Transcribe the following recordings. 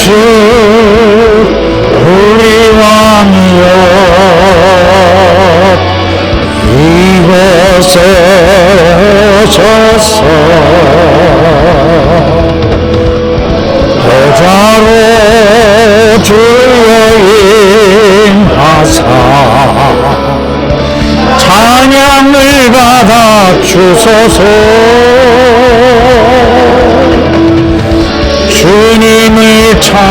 주 우리 왕이여 이곳에 오셔서 보좌로 주여 임하사 찬양을 받아 주소서. 주님을 찬양하니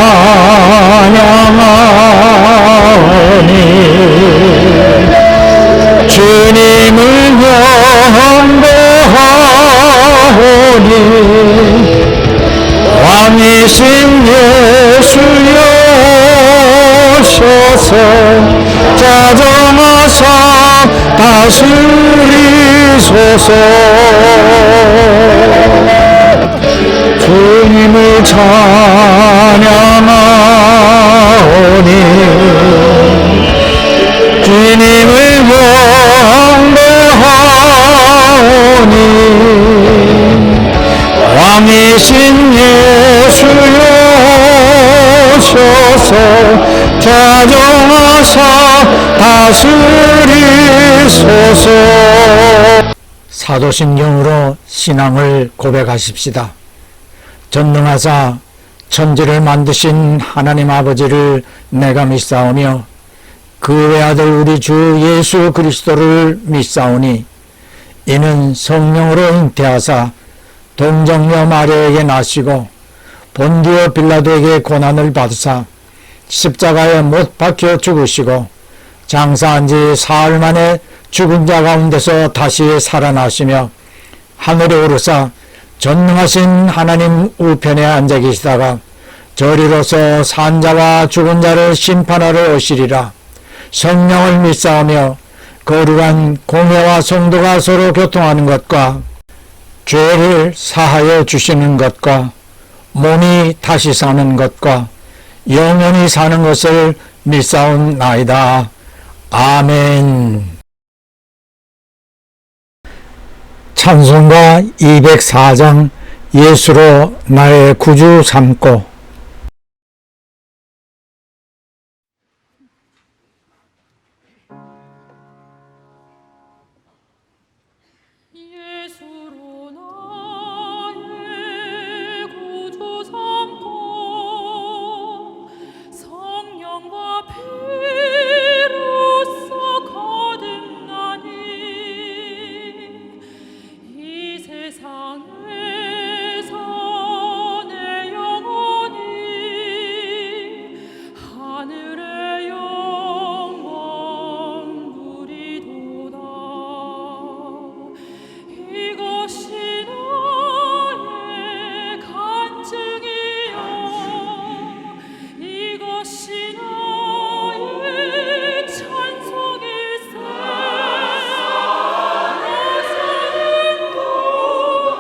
주님을 경배하오니 왕이신 예수여 오셔서 자정하사 다스리소서. 주님을 찬양하오니 주님을 경배하오니 왕이신 예수여 오셔서 자정하사 다스리소서. 사도신경으로 신앙을 고백하십시다. 전능하사 천지를 만드신 하나님 아버지를 내가 믿사오며 그 외아들 우리 주 예수 그리스도를 믿사오니 이는 성령으로 잉태하사 동정녀 마리아에게 나시고 본디오 빌라도에게 고난을 받으사 십자가에 못 박혀 죽으시고 장사한 지 사흘 만에 죽은 자 가운데서 다시 살아나시며 하늘에 오르사 전능하신 하나님 우편에 앉아 계시다가 저리로서 산자와 죽은 자를 심판하러 오시리라. 성령을 믿사오며 거룩한 공회와 성도가 서로 교통하는 것과 죄를 사하여 주시는 것과 몸이 다시 사는 것과 영원히 사는 것을 믿사옵나이다. 아멘. 찬송가 204장 예수로 나의 구주 삼고. 예수로 나의 구주 삼고 성령과 피로써 거듭나니 이 세상에서 내 영혼이 하늘의 영광 누리도다. 이것이 나의 간증이요 이것이 나의 찬송일세. 나 사는 동안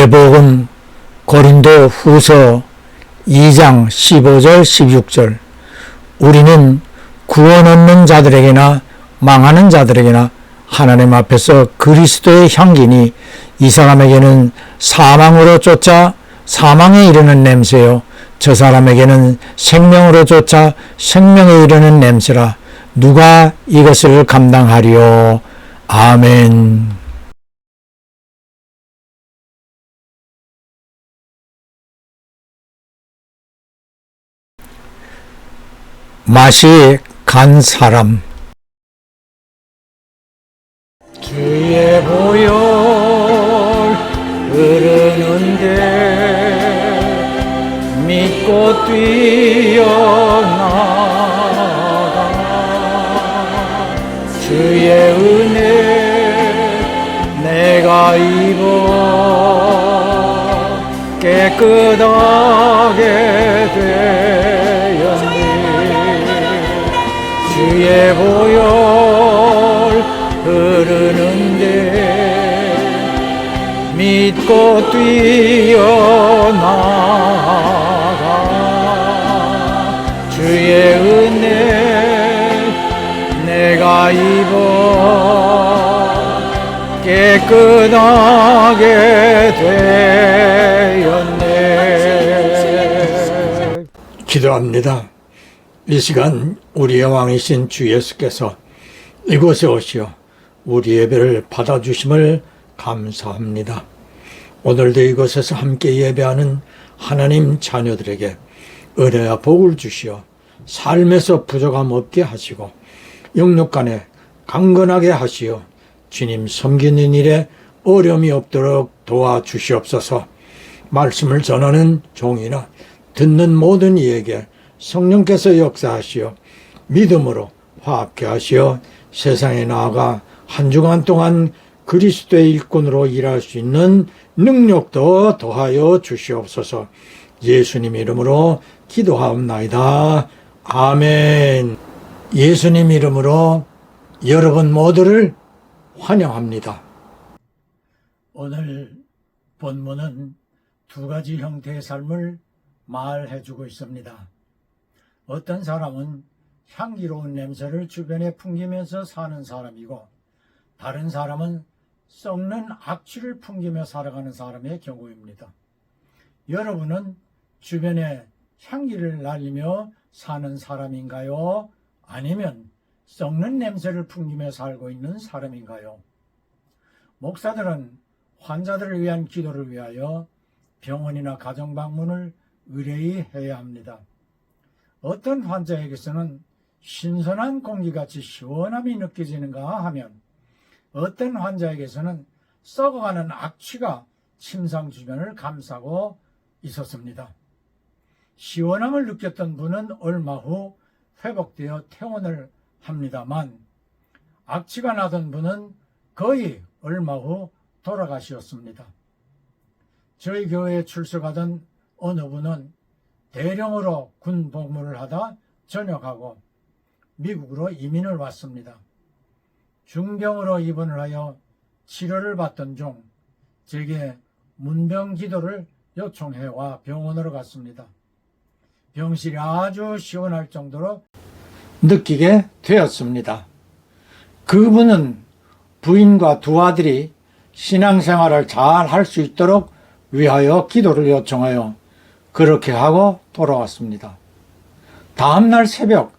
마태복음 고린도 후서 2장 15절 16절 우리는 구원 얻는 자들에게나 망하는 자들에게나 하나님 앞에서 그리스도의 향기니 이 사람에게는 사망으로 쫓아 사망에 이르는 냄새요 저 사람에게는 생명으로 쫓아 생명에 이르는 냄새라 누가 이것을 감당하리요. 아멘. 맛이 간 사람. 주의 보혈 흐르는데 믿고 뛰어나가 주의 은혜 내가 입어 깨끗하게 되었네 주의 보혈 흐르는데 믿고 뛰어나가 주의 은혜 내가 입어 깨끗하게 되었네. 기도합니다. 이 시간 우리의 왕이신 주 예수께서 이곳에 오시어 우리 예배를 받아주심을 감사합니다. 오늘도 이곳에서 함께 예배하는 하나님 자녀들에게 은혜와 복을 주시어 삶에서 부족함 없게 하시고 영육간에 강건하게 하시어 주님 섬기는 일에 어려움이 없도록 도와주시옵소서. 말씀을 전하는 종이나 듣는 모든 이에게 성령께서 역사하시어 믿음으로 화합케 하시어 세상에 나아가 한 주간 동안 그리스도의 일꾼으로 일할 수 있는 능력도 더하여 주시옵소서. 예수님 이름으로 기도하옵나이다. 아멘. 예수님 이름으로 여러분 모두를 환영합니다. 오늘 본문은 두 가지 형태의 삶을 말해주고 있습니다. 어떤 사람은 향기로운 냄새를 주변에 풍기면서 사는 사람이고 다른 사람은 썩는 악취를 풍기며 살아가는 사람의 경우입니다. 여러분은 주변에 향기를 날리며 사는 사람인가요? 아니면 썩는 냄새를 풍기며 살고 있는 사람인가요? 목사들은 환자들을 위한 기도를 위하여 병원이나 가정방문을 의뢰히 해야 합니다. 어떤 환자에게서는 신선한 공기같이 시원함이 느껴지는가 하면 어떤 환자에게서는 썩어가는 악취가 침상 주변을 감싸고 있었습니다. 시원함을 느꼈던 분은 얼마 후 회복되어 퇴원을 합니다만 악취가 나던 분은 거의 얼마 후 돌아가셨습니다. 저희 교회에 출석하던 어느 분은 대령으로 군 복무를 하다 전역하고 미국으로 이민을 왔습니다. 중병으로 입원을 하여 치료를 받던 중 제게 문병 기도를 요청해와 병원으로 갔습니다. 병실이 아주 시원할 정도로 느끼게 되었습니다. 그분은 부인과 두 아들이 신앙생활을 잘 할 수 있도록 위하여 기도를 요청하여 그렇게 하고 돌아왔습니다. 다음날 새벽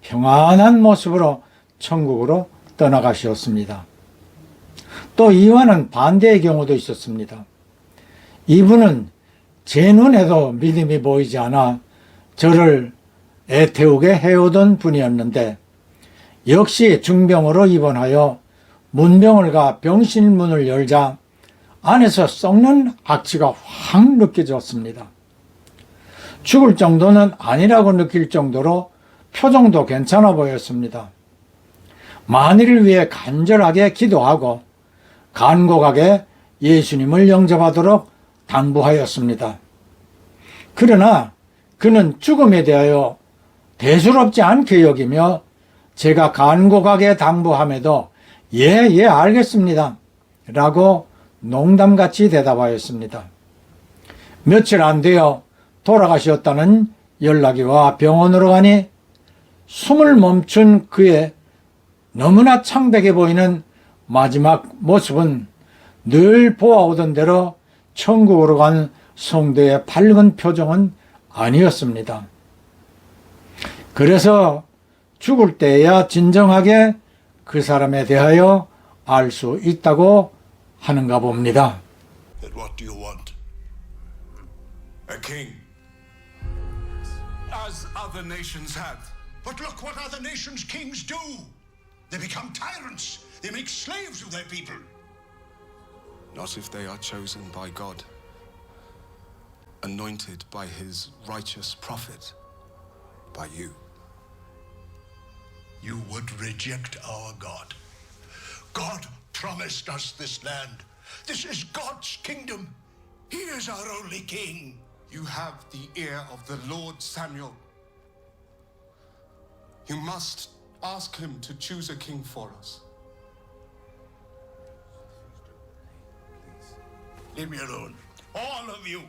평안한 모습으로 천국으로 떠나가셨습니다. 또 이와는 반대의 경우도 있었습니다. 이분은 제 눈에도 믿음이 보이지 않아 저를 애태우게 해오던 분이었는데 역시 중병으로 입원하여 문병을 가 병실 문을 열자 안에서 썩는 악취가 확 느껴졌습니다. 죽을 정도는 아니라고 느낄 정도로 표정도 괜찮아 보였습니다. 만일을 위해 간절하게 기도하고 간곡하게 예수님을 영접하도록 당부하였습니다. 그러나 그는 죽음에 대하여 대수롭지 않게 여기며 제가 간곡하게 당부함에도 예 알겠습니다 라고 농담같이 대답하였습니다. 며칠 안 되어 돌아가셨다는 연락이 와 병원으로 가니 숨을 멈춘 그의 너무나 창백해 보이는 마지막 모습은 늘 보아오던 대로 천국으로 간 성도의 밝은 표정은 아니었습니다. 그래서 죽을 때야 진정하게 그 사람에 대하여 알 수 있다고 하는가 봅니다. But what do you want? A king, as other nations have. But look what other nations' kings do. They become tyrants. They make slaves of their people. Not if they are chosen by God, anointed by his righteous prophet, by you. You would reject our God. God promised us this land. This is God's kingdom. He is our only king. You have the ear of the Lord, Samuel. You must ask him to choose a king for us. Leave me alone. All of you.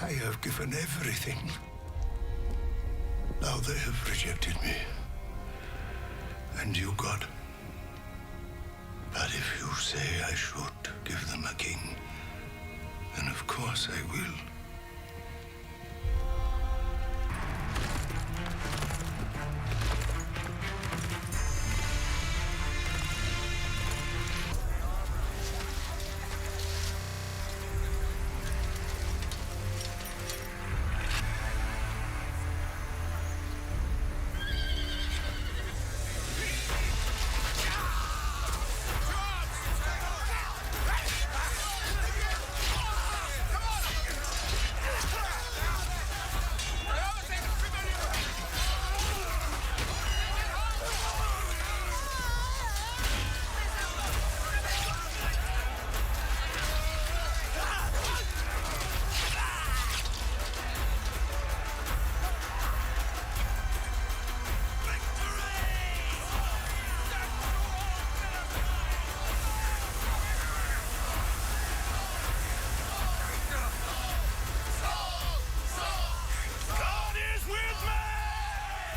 I have given everything. Now they have rejected me. And you, God. But if you say I should give them a king, then of course I will.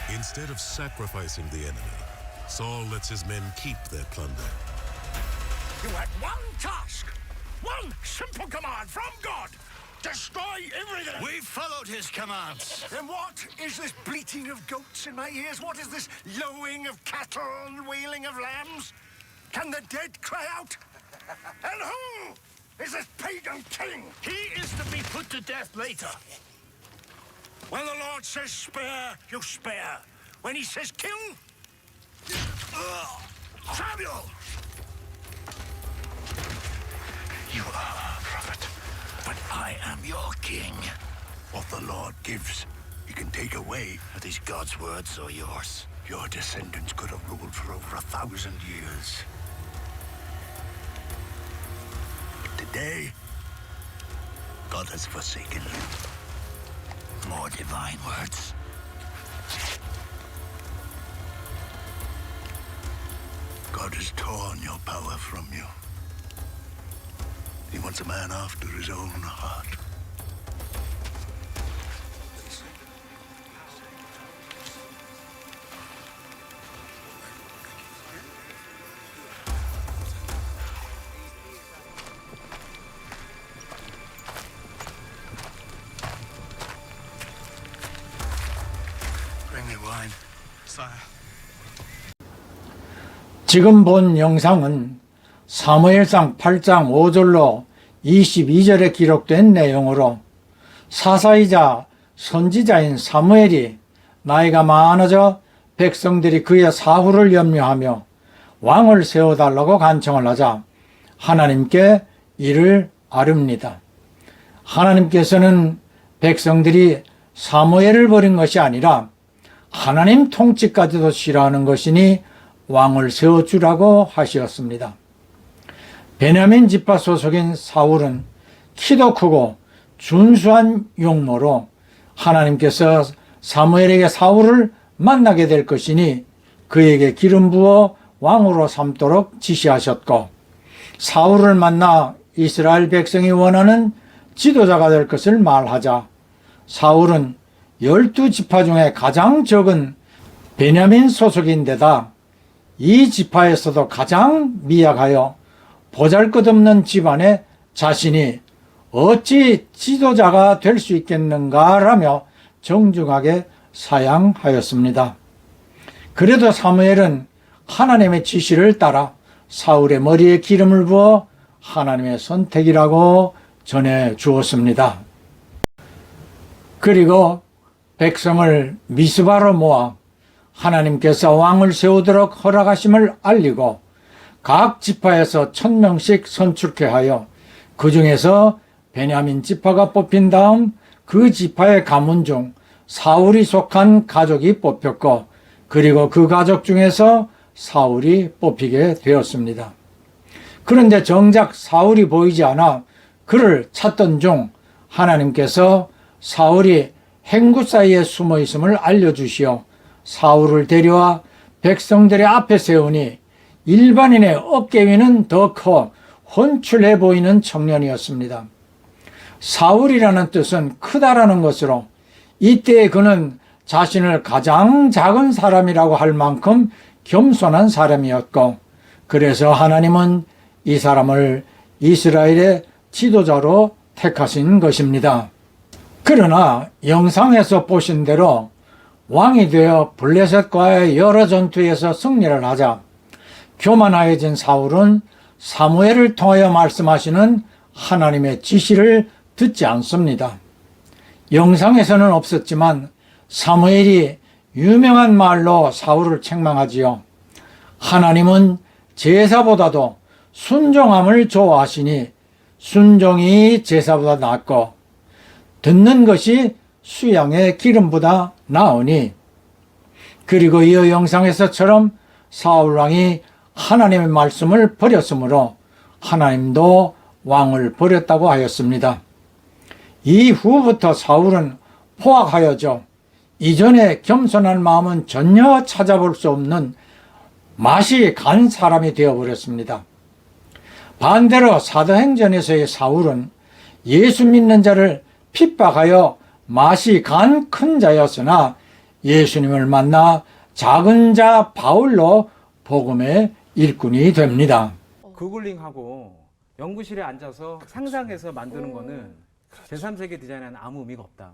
Instead of sacrificing the enemy, Saul lets his men keep their plunder. You had one task, one simple command from God. Destroy everything. We followed his commands. Then what is this bleating of goats in my ears? What is this lowing of cattle and wailing of lambs? Can the dead cry out? And who is this pagan king? He is to be put to death later. When the Lord says spare, you spare. When he says kill, Samuel! You are a prophet, but I am your king. What the Lord gives, he can take away. Are these God's words or yours? Your descendants could have ruled for over 1,000 years. But today, God has forsaken you. More divine words. God has torn your power from you. He wants a man after his own heart. Bring me wine. Sire. 지금 본 영상은 사무엘상 8장 5절로 22절에 기록된 내용으로 사사이자 선지자인 사무엘이 나이가 많아져 백성들이 그의 사후를 염려하며 왕을 세워달라고 간청을 하자 하나님께 이를 아릅니다. 하나님께서는 백성들이 사무엘을 버린 것이 아니라 하나님 통치까지도 싫어하는 것이니 왕을 세워주라고 하시었습니다. 베냐민 지파 소속인 사울은 키도 크고 준수한 용모로 하나님께서 사무엘에게 사울을 만나게 될 것이니 그에게 기름 부어 왕으로 삼도록 지시하셨고 사울을 만나 이스라엘 백성이 원하는 지도자가 될 것을 말하자 사울은 12지파 중에 가장 적은 베냐민 소속인데다 이 지파에서도 가장 미약하여 보잘것없는 집안에 자신이 어찌 지도자가 될 수 있겠는가라며 정중하게 사양하였습니다. 그래도 사무엘은 하나님의 지시를 따라 사울의 머리에 기름을 부어 하나님의 선택이라고 전해 주었습니다. 그리고 백성을 미스바로 모아 하나님께서 왕을 세우도록 허락하심을 알리고 각 지파에서 1000명씩 선출케 하여 그 중에서 베냐민 지파가 뽑힌 다음 그 지파의 가문 중 사울이 속한 가족이 뽑혔고 그리고 그 가족 중에서 사울이 뽑히게 되었습니다. 그런데 정작 사울이 보이지 않아 그를 찾던 중 하나님께서 사울이 행구 사이에 숨어 있음을 알려주시어 사울을 데려와 백성들의 앞에 세우니 일반인의 어깨 위는 더 커 훤출해 보이는 청년이었습니다. 사울이라는 뜻은 크다라는 것으로 이때 그는 자신을 가장 작은 사람이라고 할 만큼 겸손한 사람이었고 그래서 하나님은 이 사람을 이스라엘의 지도자로 택하신 것입니다. 그러나 영상에서 보신 대로 왕이 되어 블레셋과의 여러 전투에서 승리를 하자 교만하여진 사울은 사무엘을 통하여 말씀하시는 하나님의 지시를 듣지 않습니다. 영상에서는 없었지만 사무엘이 유명한 말로 사울을 책망하지요. 하나님은 제사보다도 순종함을 좋아하시니 순종이 제사보다 낫고 듣는 것이 수양의 기름보다 나으니 그리고 이 영상에서처럼 사울왕이 하나님의 말씀을 버렸으므로 하나님도 왕을 버렸다고 하였습니다. 이후부터 사울은 포악하여져 이전에 겸손한 마음은 전혀 찾아볼 수 없는 맛이 간 사람이 되어버렸습니다. 반대로 사도행전에서의 사울은 예수 믿는 자를 핍박하여 맛이 간 큰 자였으나 예수님을 만나 작은 자 바울로 복음의 일꾼이 됩니다. 구글링하고 연구실에 앉아서 상상해서 만드는 거는 제3세계 디자인에는 아무 의미가 없다.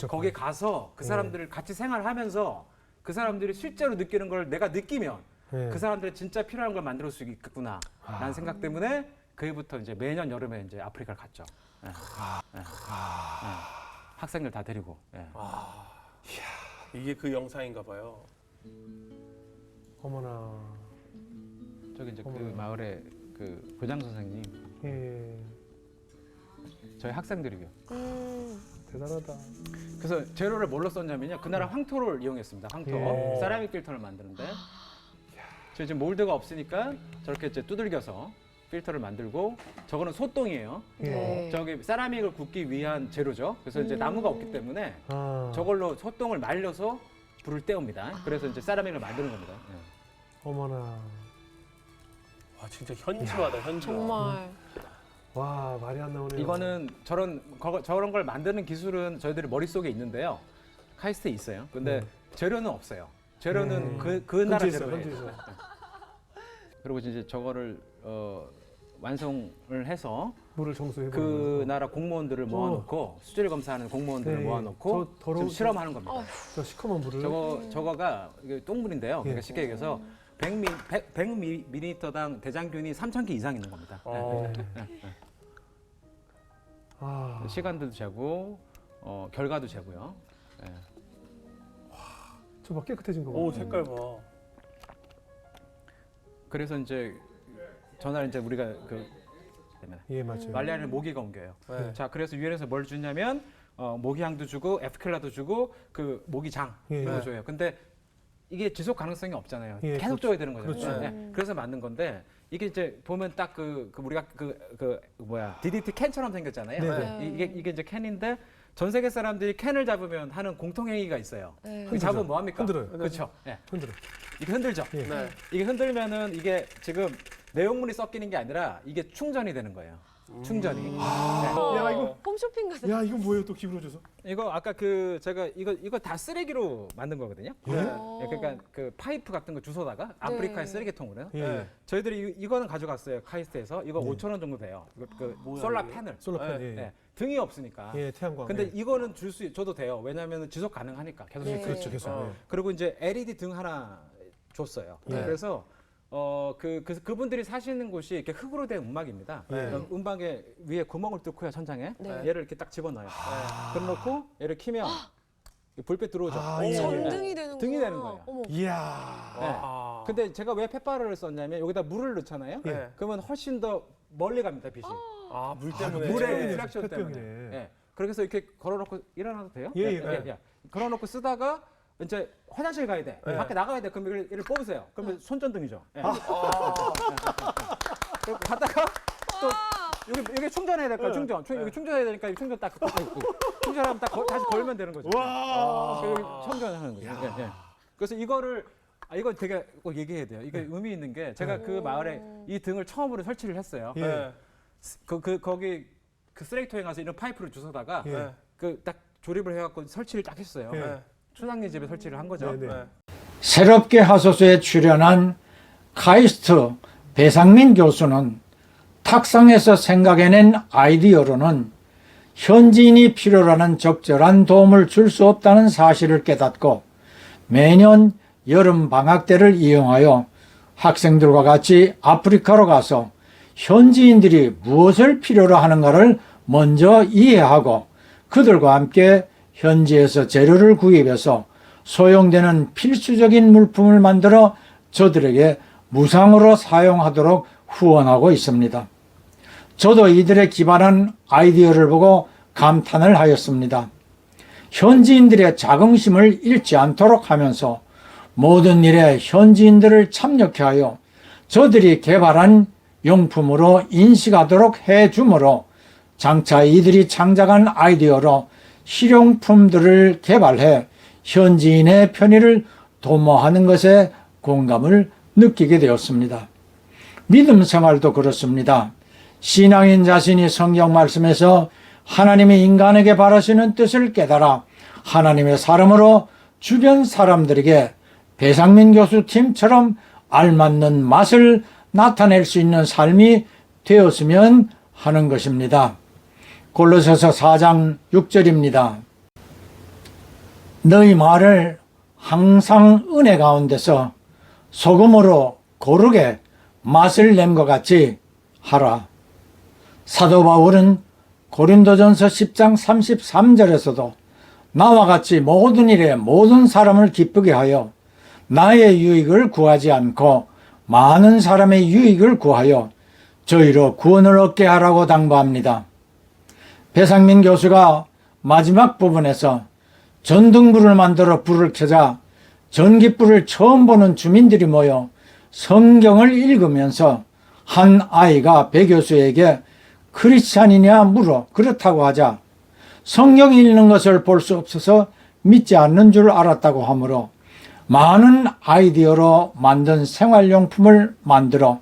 거기 가서 그 사람들을 같이 생활하면서 그 사람들이 실제로 느끼는 걸 내가 느끼면 그 사람들이 진짜 필요한 걸 만들 수 있겠구나 라는 생각 때문에 그해부터 이제 매년 여름에 이제 아프리카를 갔죠. 학생들 다 데리고. 이게 그 영상인가 봐요. 어머나. 저기 이제 그 마을에 그 교장 선생님 예. 저희 학생들이요. 대단하다. 그래서 재료를 뭘로 썼냐면요. 그 나라 황토를 이용했습니다. 황토. 예. 세라믹 필터를 만드는데 저희 지금 몰드가 없으니까 저렇게 이제 두들겨서 필터를 만들고 저거는 소똥이에요. 예. 저기 세라믹을 굽기 위한 재료죠. 그래서 이제 나무가 없기 때문에 저걸로 소똥을 말려서 불을 때웁니다. 그래서 이제 세라믹을 만드는 겁니다. 어머나. 와 진짜 현지화다 현지화. 정말 와 말이 안 나오네요. 이거는 저런 걸 만드는 기술은 저희들이 머릿속에 있는데요. 카이스트에 있어요. 근데 재료는 없어요. 재료는 그 나라 현지에서, 재료예요. 현지에서. 그리고 이제 저거를 완성을 해서 물을 정수해 그 나라 공무원들을 모아놓고 수질 검사하는 공무원들을 네. 모아놓고 저 더러운- 지금 실험하는 겁니다. 저 시커먼 물을. 저거가 이게 똥물인데요. 그러니까 예. 쉽게 얘기해서 100ml당 대장균이 3,000개 이상 있는 겁니다. 아. 시간도 재고 결과도 재고요. 저막 깨끗해진 거 봐. 오 색깔 봐. 그래서 이제 전날 이제 우리가 예 맞아요. 말리아는 모기가 옮겨요. 네. 자, 그래서 유엔에서 뭘 주냐면 모기향도 주고 에프킬라도 주고 그 모기장 예. 이거 줘요. 근데 이게 지속 가능성이 없잖아요. 예, 계속 그렇죠. 줘야 되는 거잖아요. 그렇죠. 네. 그래서 만든 건데 이게 이제 보면 딱 우리가 DDT 캔처럼 생겼잖아요. 네. 이게 이제 캔인데 전 세계 사람들이 캔을 잡으면 하는 공통행위가 있어요. 그 잡으면 뭐 합니까? 흔들어요. 그렇죠. 예. 흔들어. 이게 흔들죠. 예. 네. 이게 흔들면은 이게 지금 내용물이 섞이는 게 아니라 이게 충전이 되는 거예요. 충전이. 야 이거 홈쇼핑 가서. 야 이거 뭐예요 또 기분을 줘서? 이거 아까 그 제가 이거 다 쓰레기로 만든 거거든요. 예? 예, 그러니까 그 파이프 같은 거 주워다가 아프리카의 쓰레기통으로요. 예. 네. 저희들이 이거는 가져갔어요. 카이스트에서. 이거 5,000원 정도 돼요. 그 솔라 패널. 솔라팬. 네. 예. 예. 등이 없으니까. 예, 태양광. 근데 예. 이거는 줘도 돼요. 왜냐하면 지속 가능하니까 계속 쓸 수 그렇죠, 있으니까. 계속. 예. 그리고 이제 LED 등 하나 줬어요. 예. 그래서 그분들이 사시는 곳이 이렇게 흙으로 된 음막입니다. 예. 음막에 위에 구멍을 뚫고요, 천장에. 네. 얘를 이렇게 딱 집어넣어요. 그래놓고 얘를 키면 불빛 들어오죠. 아, 예. 전등이 되는 거야. 등이 되는 거예요. 어머. 이야. 네. 아. 근데 제가 왜 펫바르를 썼냐면 여기다 물을 넣잖아요. 예. 그러면 훨씬 더 멀리 갑니다, 빛이. 아, 물 때문에. 물의 햇병이네, 리플렉션 때문에. 햇병이네. 예. 그래서 이렇게 걸어놓고 일어나도 돼요? 예, 예. 걸어놓고 쓰다가 이제 화장실 가야 돼. 예. 밖에 나가야 돼. 그럼 얘를 뽑으세요. 그러면 손전등이죠. 예. 그리고 갔다가 또 여기 충전해야 될까? 충전. 여기 충전해야 되니까 충전 딱 있고 충전하면 딱 다시 걸면 되는 거죠. 와. 여기 충전하는 거죠. 예, 예. 그래서 이거를 이거 되게 꼭 얘기해야 돼요. 이게 의미 있는 게 제가 그 마을에 이 등을 처음으로 설치를 했어요. 예. 네. 거기 그 쓰레기통에 가서 이런 파이프를 주워다가 예. 그 딱 조립을 해갖고 설치를 딱 했어요. 예. 네. 춘향님 집에 설치를 한 거죠. 네, 네. 네. 새롭게 하소서에 출연한 카이스트 배상민 교수는 탁상에서 생각해낸 아이디어로는 현지인이 필요로 하는 적절한 도움을 줄 수 없다는 사실을 깨닫고 매년 여름 방학 때를 이용하여 학생들과 같이 아프리카로 가서 현지인들이 무엇을 필요로 하는가를 먼저 이해하고 그들과 함께 현지에서 재료를 구입해서 소용되는 필수적인 물품을 만들어 저들에게 무상으로 사용하도록 후원하고 있습니다. 저도 이들의 기발한 아이디어를 보고 감탄을 하였습니다. 현지인들의 자긍심을 잃지 않도록 하면서 모든 일에 현지인들을 참여케 하여 저들이 개발한 용품으로 인식하도록 해주므로 장차 이들이 창작한 아이디어로 실용품들을 개발해 현지인의 편의를 도모하는 것에 공감을 느끼게 되었습니다. 믿음 생활도 그렇습니다. 신앙인 자신이 성경 말씀에서 하나님이 인간에게 바라시는 뜻을 깨달아 하나님의 사람으로 주변 사람들에게 배상민 교수 팀처럼 알맞는 맛을 나타낼 수 있는 삶이 되었으면 하는 것입니다. 골로새서 4장 6절입니다. 너희 말을 항상 은혜 가운데서 소금으로 고르게 맛을 낸 것 같이 하라. 사도 바울은 고린도전서 10장 33절에서도 나와 같이 모든 일에 모든 사람을 기쁘게 하여 나의 유익을 구하지 않고 많은 사람의 유익을 구하여 저희로 구원을 얻게 하라고 당부합니다. 배상민 교수가 마지막 부분에서 전등불을 만들어 불을 켜자 전깃불을 처음 보는 주민들이 모여 성경을 읽으면서 한 아이가 배 교수에게 크리스찬이냐 물어 그렇다고 하자 성경 읽는 것을 볼 수 없어서 믿지 않는 줄 알았다고 하므로 많은 아이디어로 만든 생활용품을 만들어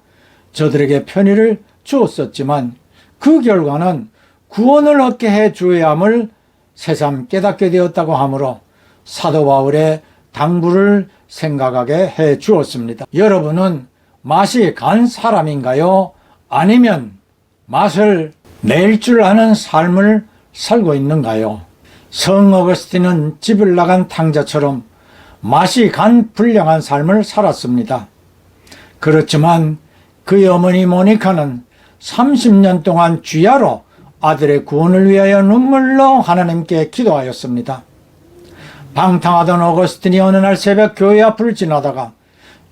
저들에게 편의를 주었었지만 그 결과는 구원을 얻게 해 주어야 함을 새삼 깨닫게 되었다고 하므로 사도 바울의 당부를 생각하게 해 주었습니다. 여러분은 맛이 간 사람인가요? 아니면 맛을 낼 줄 아는 삶을 살고 있는가요? 성 어거스틴은 집을 나간 탕자처럼 맛이 간 불량한 삶을 살았습니다. 그렇지만 그의 어머니 모니카는 30년 동안 주야로 아들의 구원을 위하여 눈물로 하나님께 기도하였습니다. 방탕하던 어거스틴이 어느 날 새벽 교회 앞을 지나다가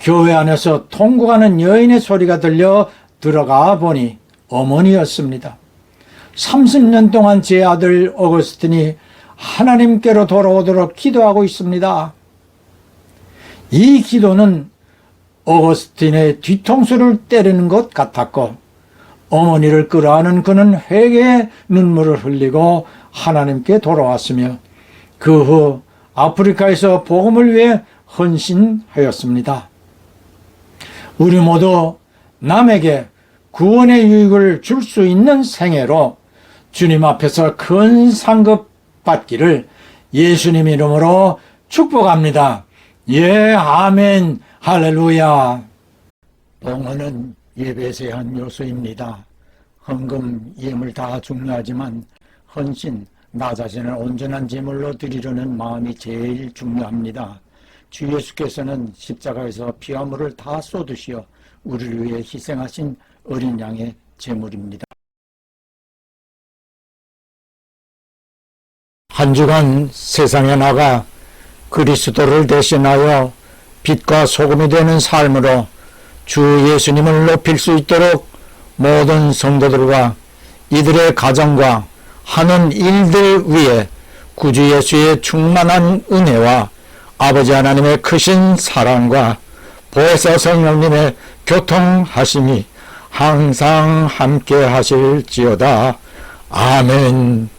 교회 안에서 통곡하는 여인의 소리가 들려 들어가 보니 어머니였습니다. 30년 동안 제 아들 어거스틴이 하나님께로 돌아오도록 기도하고 있습니다. 이 기도는 어거스틴의 뒤통수를 때리는 것 같았고 어머니를 끌어안은 그는 회개의 눈물을 흘리고 하나님께 돌아왔으며 그 후 아프리카에서 복음을 위해 헌신하였습니다. 우리 모두 남에게 구원의 유익을 줄 수 있는 생애로 주님 앞에서 큰 상급 받기를 예수님 이름으로 축복합니다. 예, 아멘, 할렐루야. 봉헌은 예배에서의 한 요소입니다. 헌금, 예물 다 중요하지만 헌신, 나 자신을 온전한 제물로 드리려는 마음이 제일 중요합니다. 주 예수께서는 십자가에서 피와 물을 다 쏟으시어 우리를 위해 희생하신 어린 양의 제물입니다. 한 주간 세상에 나가 그리스도를 대신하여 빛과 소금이 되는 삶으로 주 예수님을 높일 수 있도록 모든 성도들과 이들의 가정과 하는 일들 위에 구주 예수의 충만한 은혜와 아버지 하나님의 크신 사랑과 보혜사 성령님의 교통하심이 항상 함께 하실지어다. 아멘.